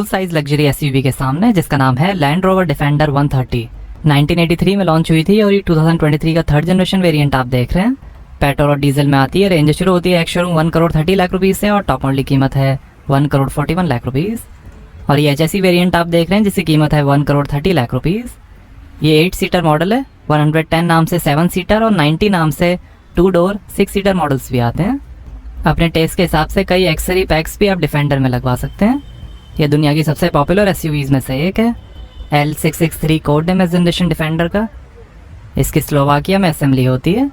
Full size luxury SUV के सामने, जिसका नाम है लैंड रोवर डिफेंडर 130। 1983 में लॉन्च हुई थी और ये 2023 का थर्ड जनरेशन वेरिएंट आप देख रहे हैं। पेट्रोल और डीजल में आती है। रेंज शुरू होती है एक्स शोरूम 1,30,00,000 रुपीज़ से और टॉप मॉडल की कीमत है 1,41,00,000 रुपीज़। और ये HSE वेरिएंट आप देख रहे हैं जिसकी कीमत है 1,30,00,000 रुपीज़। ये 8 सीटर मॉडल है। 110 नाम से 7 सीटर और 90 नाम से 2 डोर 6 सीटर मॉडल्स भी आते हैं। अपने टेस्ट के हिसाब से कई एक्सेसरी पैक्स भी आप डिफेंडर में लगवा सकते हैं। यह दुनिया की सबसे पॉपुलर एसयूवीज़ में से एक है। L663 कोड नेम है जनरेशन डिफेंडर का। इसकी स्लोवाकिया में असेंबली होती है।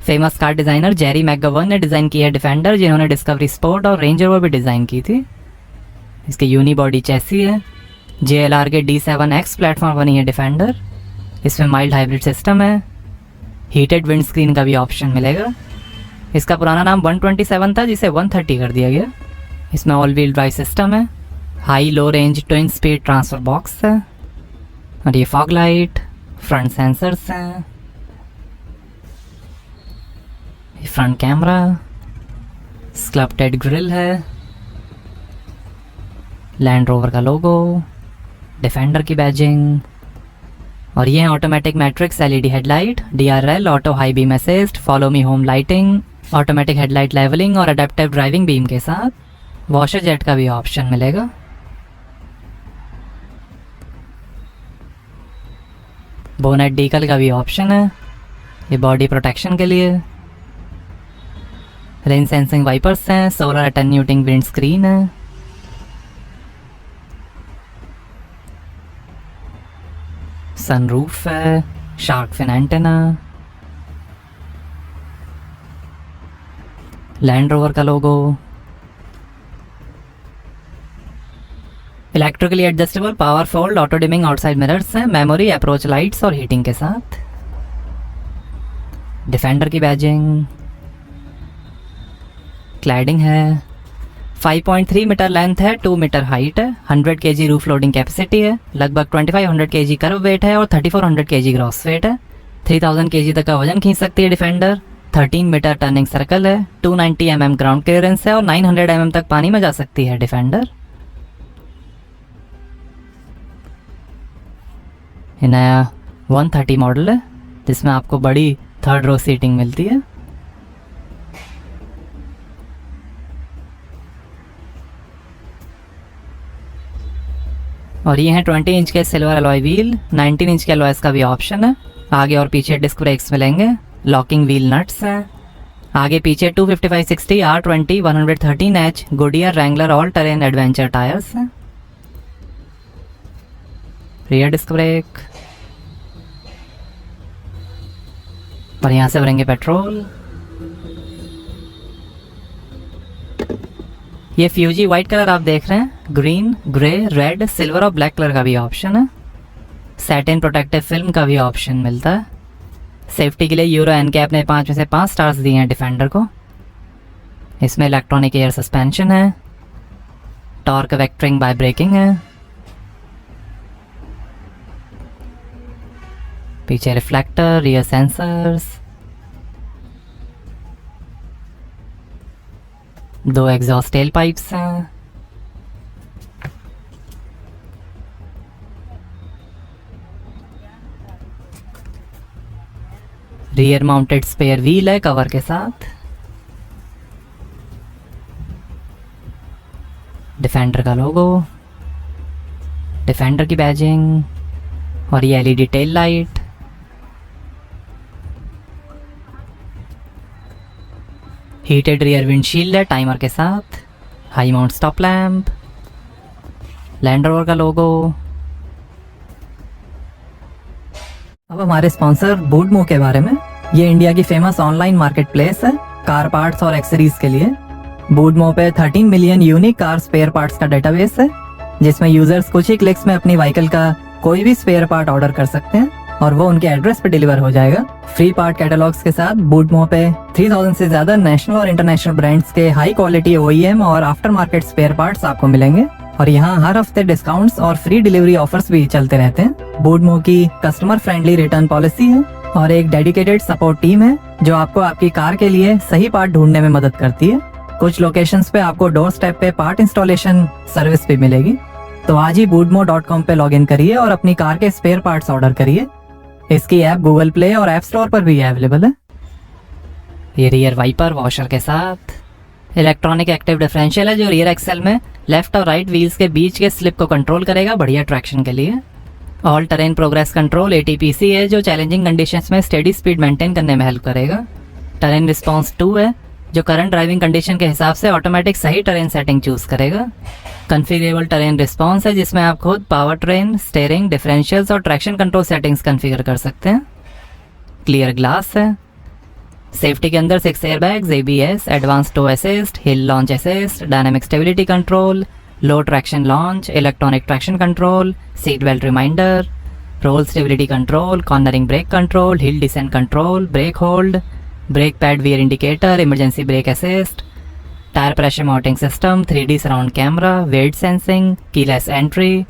Famous car designer Jerry McGovern ने डिज़ाइन की है डिफेंडर, जिन्होंने डिस्कवरी स्पोर्ट और रेंज रोवर भी डिज़ाइन की थी। इसकी यूनी बॉडी चैसी है। JLR के D7X प्लेटफॉर्म बनी है डिफेंडर। इसमें माइल्ड हाइब्रिड सिस्टम है। हीटेड विंड स्क्रीन का भी ऑप्शन मिलेगा। इसका पुराना नाम 127 था जिसे 130 कर दिया गया। इसमें ऑल व्हील ड्राइव सिस्टम है। High low range twin speed transfer box है और ये फॉग लाइट, फ्रंट सेंसर्स हैं, फ्रंट कैमरा, स्कल्प्टेड ग्रिल है, लैंड रोवर का लोगो, डिफेंडर की बैजिंग और ये है automatic matrix LED headlight, DRL auto high beam assist, follow me home lighting, automatic headlight levelling और अडेप्टिव ड्राइविंग बीम के साथ वॉशर जेट का भी ऑप्शन मिलेगा। बोनेट डीकल का भी ऑप्शन है, ये बॉडी प्रोटेक्शन के लिए। रेन सेंसिंग वाइपर्स हैं, सोलर अटेन्यूटिंग विंड स्क्रीन है। सनरूफ है, shark fin antenna, Land Rover का logo, electrically adjustable power fold auto dimming outside mirrors हैं, मेमोरी, अप्रोच लाइट्स और हीटिंग के साथ। डिफेंडर की बैजिंग, क्लैडिंग है। 5.3 मीटर लेंथ है, 2 मीटर हाइट है, 100 kg रूफ लोडिंग कैपेसिटी है, लगभग 2500 kg कर्व वेट है और 3400 kg ग्रॉस वेट है। 3000 kg तक का वजन खींच सकती है डिफेंडर। 13 मीटर टर्निंग सर्कल है, 290 mm ग्राउंड क्लियरेंस है और 900 mm तक पानी में जा सकती है डिफेंडर। ये नया 130 मॉडल है जिसमें आपको बड़ी 3rd रो सीटिंग मिलती है। और ये हैं 20 इंच के सिल्वर अलॉय व्हील, 19 इंच के अलॉयस का भी ऑप्शन है। आगे और पीछे डिस्क ब्रेक्स मिलेंगे, लॉकिंग व्हील नट्स हैं। आगे पीछे 255/60 R20 113H Goodyear Wrangler all terrain adventure tyres हैं। रियर डिस्क ब्रेक और यहाँ से भरेंगे पेट्रोल। ये फ्यूजी वाइट कलर आप देख रहे हैं, ग्रीन, ग्रे, रेड, सिल्वर और ब्लैक कलर का भी ऑप्शन है। सैटिन प्रोटेक्टिव फिल्म का भी ऑप्शन मिलता है। सेफ्टी के लिए यूरो NCAP ने 5 में से 5 स्टार्स दिए हैं डिफेंडर को। इसमें इलेक्ट्रॉनिक एयर सस्पेंशन है, टॉर्क वेक्टरिंग बाय ब्रेकिंग है, पीछे reflector, rear sensors, 2 exhaust tell pipes हैं। रियर माउंटेड स्पेयर व्हील है कवर के साथ। डिफेंडर का लोगो, डिफेंडर की बैजिंग और ये LED tail light. Heated rear windshield है टाइमर के साथ। High mount stop lamp, land Rover का लोगो। अब हमारे स्पॉन्सर बूडमो के बारे में। ये इंडिया की फेमस ऑनलाइन मार्केट प्लेस है कार पार्ट्स और एक्सेसरीज के लिए। बूडमो पे 13 million unique car spare parts का डेटाबेस है, जिसमें यूजर्स कुछ ही क्लिक्स में अपनी व्हीकल का कोई भी स्पेयर पार्ट ऑर्डर कर सकते हैं और वो उनके एड्रेस पे डिलीवर हो जाएगा। फ्री पार्ट कैटलॉग्स के साथ बूडमो पे 3000 से ज्यादा नेशनल और इंटरनेशनल ब्रांड्स के हाई क्वालिटी OEM और आफ्टर मार्केट स्पेयर पार्ट्स आपको मिलेंगे। और यहाँ हर हफ्ते डिस्काउंट्स और फ्री डिलीवरी ऑफर्स भी चलते रहते हैं। बूडमो की कस्टमर फ्रेंडली रिटर्न पॉलिसी है और एक डेडिकेटेड सपोर्ट टीम है जो आपको आपकी कार के लिए सही पार्ट ढूंढने में मदद करती है। कुछ लोकेशंस पे आपको डोर स्टेप पे पार्ट इंस्टॉलेशन सर्विस भी मिलेगी। तो आज ही boodmo.com पे लॉगिन करिए और अपनी कार के स्पेयर पार्ट्स ऑर्डर करिए। इसकी ऐप गूगल प्ले और ऐप स्टोर पर भी अवेलेबल है। ये रियर वाइपर वॉशर के साथ इलेक्ट्रॉनिक एक्टिव डिफरेंशियल है जो रियर एक्सेल में लेफ्ट और राइट व्हील्स के बीच के स्लिप को कंट्रोल करेगा बढ़िया ट्रैक्शन के लिए। All terrain progress control ATPC है जो चैलेंजिंग कंडीशंस में स्टेडी स्पीड मेंटेन करने में हेल्प करेगा। टेरेन रिस्पॉन्स 2 है जो करंट ड्राइविंग कंडीशन के हिसाब से ऑटोमेटिक सही टेरेन सेटिंग चूज करेगा। कॉन्फ़िगरेबल टेरेन रिस्पॉन्स है जिसमें आप खुद पावर ट्रेन, स्टीयरिंग, डिफरेंशियल्स और ट्रैक्शन कंट्रोल सेटिंग्स कॉन्फ़िगर कर सकते हैं। क्लियर ग्लास है। सेफ्टी के अंदर 6 airbags, ABS, advance tow assist, hill launch assist, dynamic stability control, low traction launch, electronic traction control, seat belt reminder, roll stability control, cornering brake control, hill descent control, brake hold, brake pad wear indicator, emergency brake assist, tyre pressure monitoring system, 3D surround camera, wade sensing, keyless entry,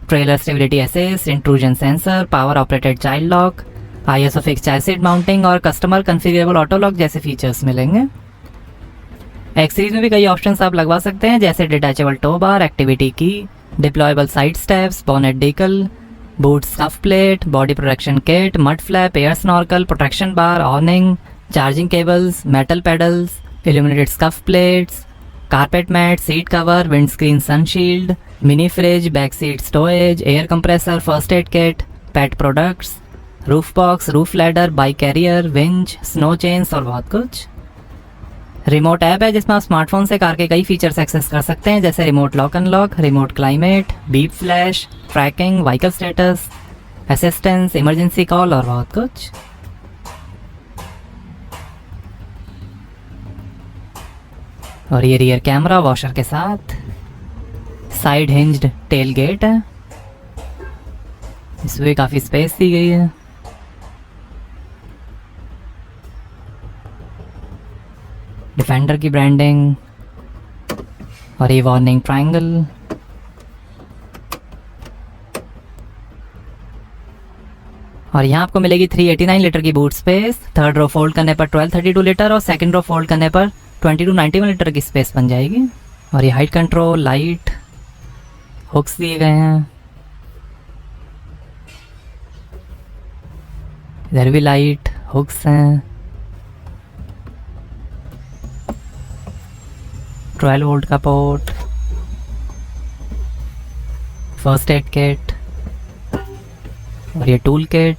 trailer stability assist, intrusion sensor, power operated child lock, ISO fix child seat mounting और customer कॉन्फ़िगरेबल auto lock जैसे features मिलेंगे। X series में भी कई options आप लगवा सकते हैं जैसे detachable tow bar, activity key, deployable side steps, bonnet decal, boot scuff plate, body protection kit, mud flap, air snorkel, protection bar, awning, charging cables, metal pedals, illuminated scuff plates, carpet mat, seat cover, windscreen sunshield, mini fridge, back seat storage, air compressor, first aid kit, pet products, roof box, roof ladder, bike career, winch, snow chains और बहुत कुछ। Remote app है जिसमें आप smartphone से car के कई features access कर सकते हैं जैसे remote lock unlock, remote climate, beep flash, tracking, vehicle status, assistance, emergency call और बहुत कुछ। और ये रियर कैमरा वॉशर के साथ साइड हिंज्ड टेल गेट है, इसमें काफ़ी स्पेस दी गई है। डिफेंडर की ब्रांडिंग और ये वार्निंग ट्रायंगल। और यहाँ आपको मिलेगी 389 लीटर की boot space. Third row fold करने पर 1232 लीटर और सेकंड रो फोल्ड करने पर 2291 लीटर की स्पेस बन जाएगी। और ये हाइट कंट्रोल, लाइट, हुक्स दिए गए हैं, इधर भी लाइट, हुक्स हैं, 12 वोल्ट का पोर्ट, फर्स्ट एड किट और ये टूल किट।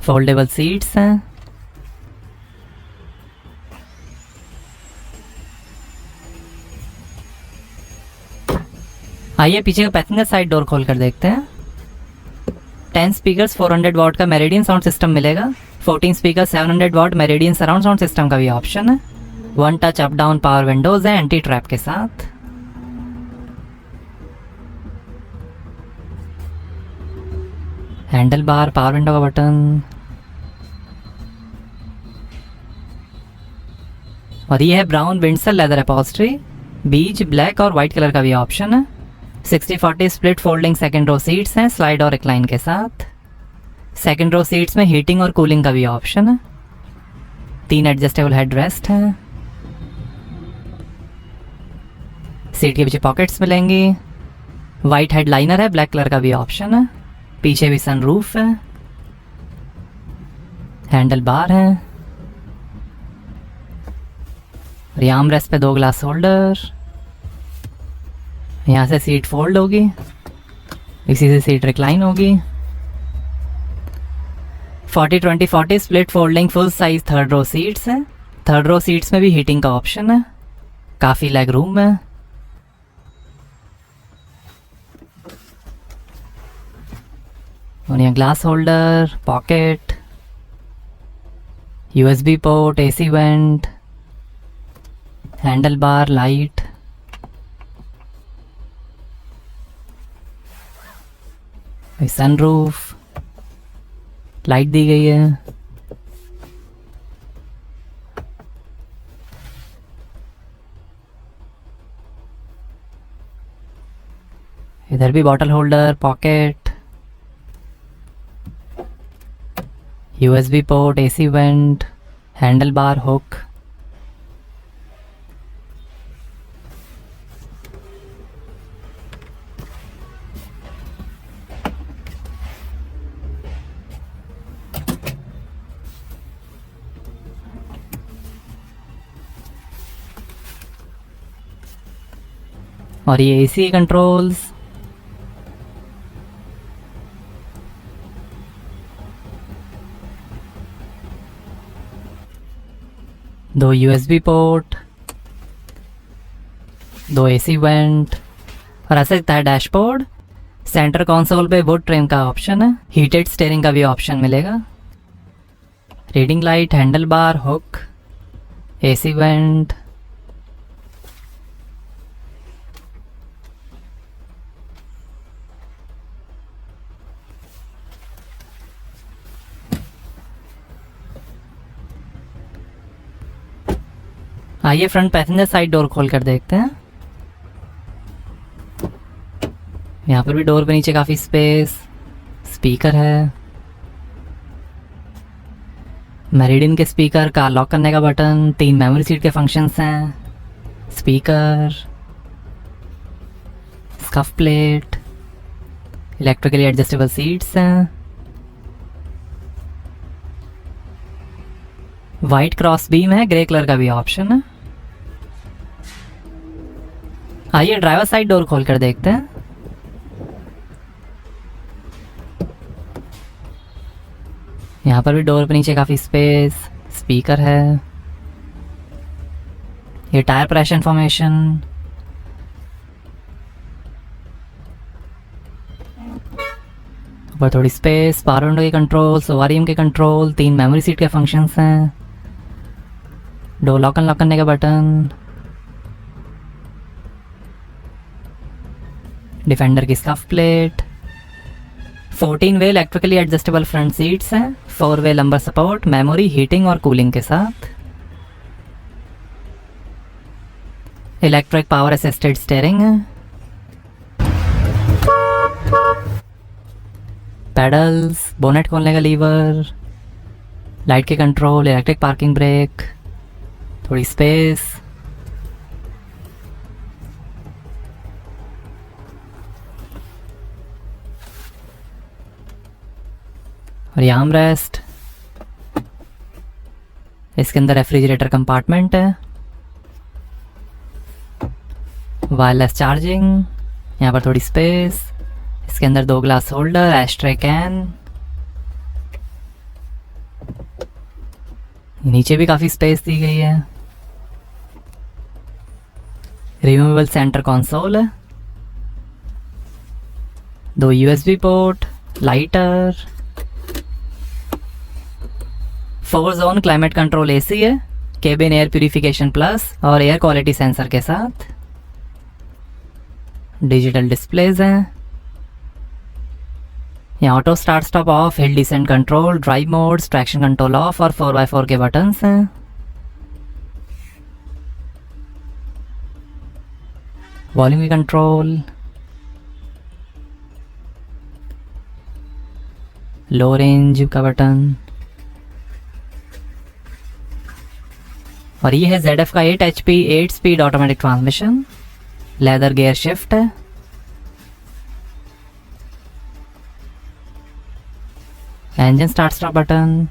फोल्डेबल सीट्स हैं। आइए पीछे का पैसेंजर साइड डोर खोल कर देखते हैं। 10 स्पीकर्स 400 वॉट का मेरिडियन साउंड सिस्टम मिलेगा। 14 speaker 700 watt Meridian surround sound system का भी ऑप्शन है। 1 touch up down power windows है एंटी ट्रैप के साथ। हैंडल बार, पावर विंडो का बटन। और ये है brown Windsor leather upholstery. Beige, black और वाइट कलर का भी ऑप्शन है। 60-40 split folding second row seats हैं स्लाइड और रिक्लाइन के साथ। सेकंड रो सीट्स में हीटिंग और कूलिंग का भी ऑप्शन है। 3 एडजस्टेबल हेड रेस्ट हैं। सीट के पीछे पॉकेट्स मिलेंगी। वाइट हेड लाइनर है, ब्लैक कलर का भी ऑप्शन है। पीछे भी सनरूफ है। हैंडल बार है। और आर्म रेस्ट पे 2 ग्लास होल्डर। यहाँ से सीट फोल्ड होगी, इसी से सीट रिक्लाइन होगी। 40-20-40 split folding full size third row seats है। थर्ड रो सीट्स में भी हीटिंग का ऑप्शन है। काफ़ी लेग रूम है। और यहाँ glass holder, pocket, USB port, AC vent, handle bar, light. Sunroof, light दी गई है। इधर भी bottle holder, pocket, USB port, AC vent, handle bar hook, और ये एसी कंट्रोल्स, दो यूएसबी पोर्ट, दो एसी वेंट, और ऐसा दिखता है डैशबोर्ड। सेंटर कंसोल पे वुड ट्रिम का ऑप्शन है, हीटेड स्टीयरिंग का भी ऑप्शन मिलेगा। Reading light, handle bar hook, AC vent, आइए फ्रंट पैसेंजर साइड डोर खोल कर देखते हैं। यहाँ पर भी डोर पे नीचे काफ़ी स्पेस, स्पीकर है, मेरिडियन के स्पीकर, कार लॉक करने का बटन, 3 मेमोरी सीट के फंक्शंस हैं, speaker, scuff plate, electrically adjustable seats हैं, वाइट क्रॉस बीम है, ग्रे कलर का भी ऑप्शन है। आइए ड्राइवर साइड डोर खोल कर देखते हैं। यहाँ पर भी डोर पे नीचे काफ़ी स्पेस, स्पीकर है, ये टायर प्रेशर इंफॉर्मेशन, ऊपर थोड़ी स्पेस, पावर विंडो के कंट्रोल, ओआरएम के कंट्रोल, 3 मेमोरी सीट के फंक्शंस हैं, डोर लॉक अनलॉक करने का बटन, डिफेंडर की स्कफ प्लेट, 14 वे इलेक्ट्रिकली एडजस्टेबल फ्रंट सीट्स हैं, 4 वे लंबर सपोर्ट, मेमोरी, हीटिंग और कूलिंग के साथ, इलेक्ट्रिक पावर असिस्टेड स्टीयरिंग है, पेडल्स, बोनेट खोलने का लीवर, लाइट के कंट्रोल, इलेक्ट्रिक पार्किंग ब्रेक, थोड़ी स्पेस, और ये आर्म रेस्ट, इसके अंदर रेफ्रिजरेटर कंपार्टमेंट है, वायरलेस चार्जिंग, यहाँ पर थोड़ी स्पेस, इसके अंदर 2 ग्लास होल्डर, एस्ट्रे कैन, नीचे भी काफ़ी स्पेस दी गई है, रिमूवेबल सेंटर कंसोल है, 2 USB port, lighter, 4 zone climate control AC है, केबिन एयर प्यूरिफिकेशन प्लस और एयर क्वालिटी सेंसर के साथ, डिजिटल डिस्प्लेज हैं, यहाँ auto start stop of, hill descent control, drive modes, traction control of और 4x4 के buttons हैं, वॉल्यूम कंट्रोल, लो range का बटन, और ये है ZF का 8 HP 8 speed automatic transmission, leather gear shift है, इंजन स्टार्ट स्टॉप बटन,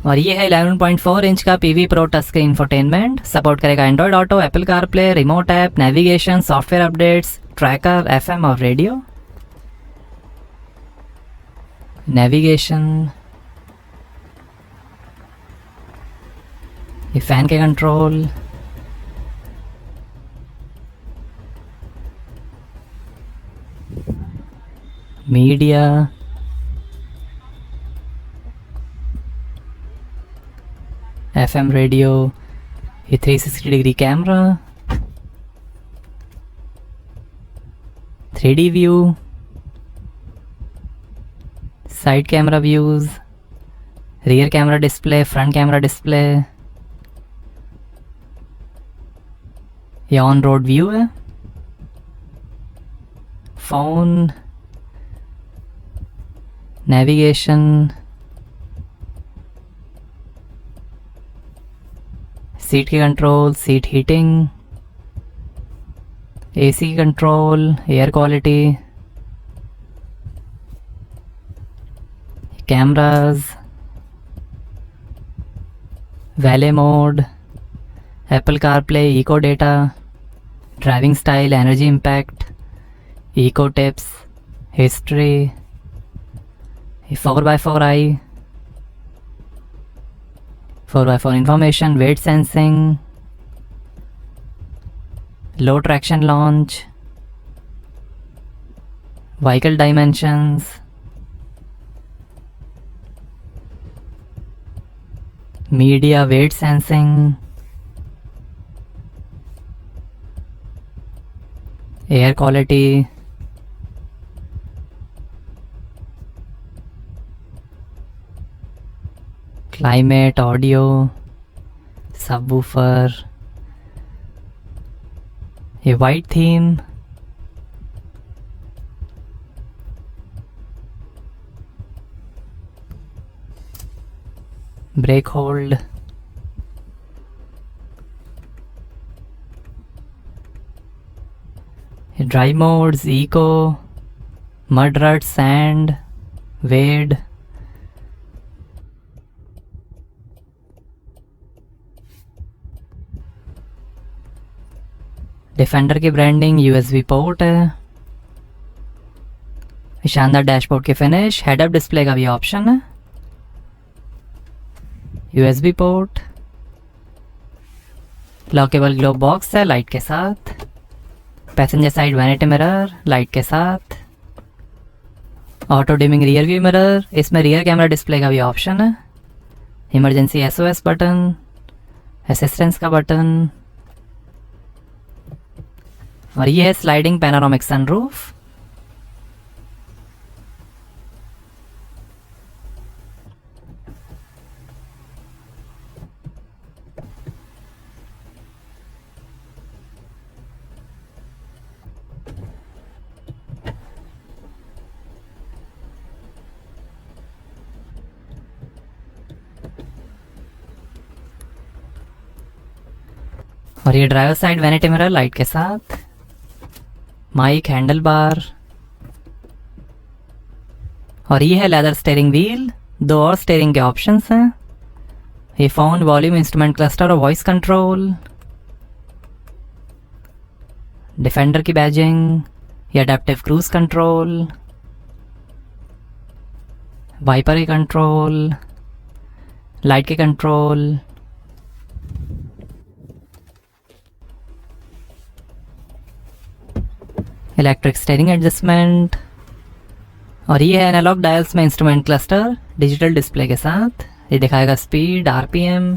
और ये है 11.4 इंच का PV Pro touch screen infotainment, support करेगा Android auto, Apple CarPlay, remote app, navigation, software updates, tracker, FM और रेडियो, नेविगेशन, ये fan के control, media, FM radio, ये 360 degree camera, 3D view, side camera views, rear camera display, front camera display, ये on road view है, phone, navigation, seat की control, seat heating, AC की control, air quality, cameras, valet mode, Apple CarPlay, eco data, driving style, energy impact, eco tips, history, 4x4 I, 4x4 information, wade sensing, low traction launch, vehicle dimensions, media wade sensing, air quality, climate, audio, subwoofer, ये white theme, brake hold, drive modes, eco, mud rut, sand, wade, Defender की branding, USB port है, शानदार dashboard की finish, head up display का भी option है, USB port, lockable globe box है light के साथ, passenger side vanity mirror light के साथ, auto dimming rear view mirror, इसमें रियर कैमरा डिस्प्ले का भी ऑप्शन है, इमरजेंसी एसओएस बटन, असिस्टेंस का बटन, और ये है स्लाइडिंग पैनोरामिक सनरूफ। और ये driver side vanity mirror light के साथ, माइक, हैंडल बार, और ये है लेदर स्टीयरिंग व्हील, दो और स्टीयरिंग के ऑप्शंस हैं, ये फोन, वॉल्यूम, इंस्ट्रूमेंट क्लस्टर और वॉइस कंट्रोल, डिफेंडर की बैजिंग, ये अडेप्टिव क्रूज कंट्रोल, वाइपर की कंट्रोल, लाइट के कंट्रोल, इलेक्ट्रिक स्टीयरिंग एडजस्टमेंट, और ये है एनालॉग डायल्स में इंस्ट्रूमेंट क्लस्टर डिजिटल डिस्प्ले के साथ, ये दिखाएगा speed, RPM,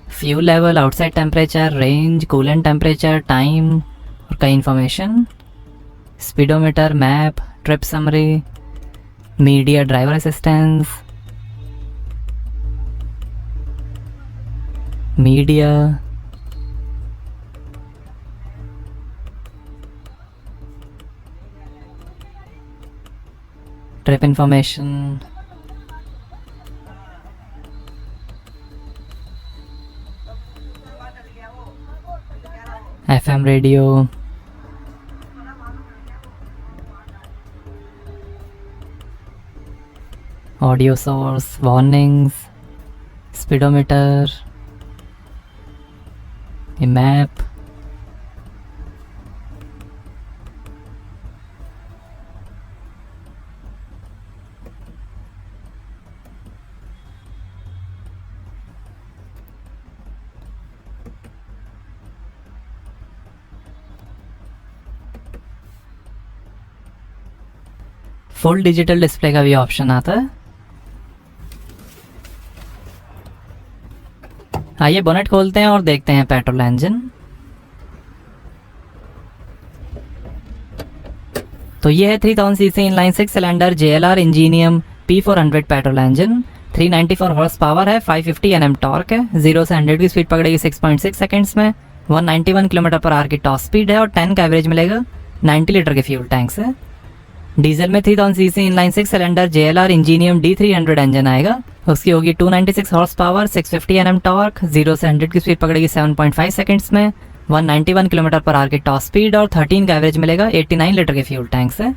fuel level, outside temperature, range, coolant temperature, time और कई information, speedometer, map, trip summary, media, driver assistance, media, trip information, FM radio, audio source, warnings, speedometer, ये map, full digital display का भी option आता है। आइए bonnet खोलते हैं और देखते हैं पेट्रोल इंजन। तो ये है 3000 CC inline 6 cylinder JLR Ingenium P400 petrol engine, 394 horse power है, 550 Nm टॉर्क है, 0 से 100 की स्पीड पकड़ेगी 6.6 सेकंड्स में, 191 km/h की टॉप स्पीड है और 10 का एवरेज मिलेगा 90 लीटर के फ्यूल टैंक से। डीजल में 3000 CC inline 6 cylinder JLR Ingenium D300 engine आएगा। उसकी होगी 296 हॉर्स पावर, 650 Nm टॉर्क, 0 से 100 की स्पीड पकड़ेगी 7.5 सेकंड्स में, 191 किलोमीटर पर आवर की टॉप स्पीड और 13 का एवरेज मिलेगा। 89 लीटर के फ्यूल टैंक से।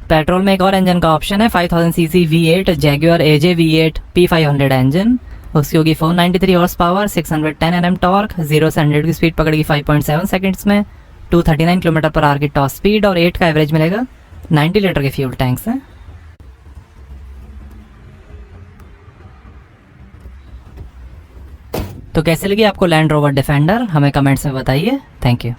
पेट्रोल में एक और इंजन का ऑप्शन है 5000 CC V8 Jaguar AJ V8 P500 engine. उसकी होगी 493 हॉर्स पावर, 610 Nm टॉर्क, 0 से 100 की स्पीड पकड़ेगी 5.7 सेकंड्स में, 239 किलोमीटर पर आवर की टॉप स्पीड और 8 का एवरेज मिलेगा। 90 लीटर के फ्यूल टैंक से। तो कैसे लगी आपको लैंड रोवर डिफेंडर, हमें कमेंट्स में बताइए। Thank you.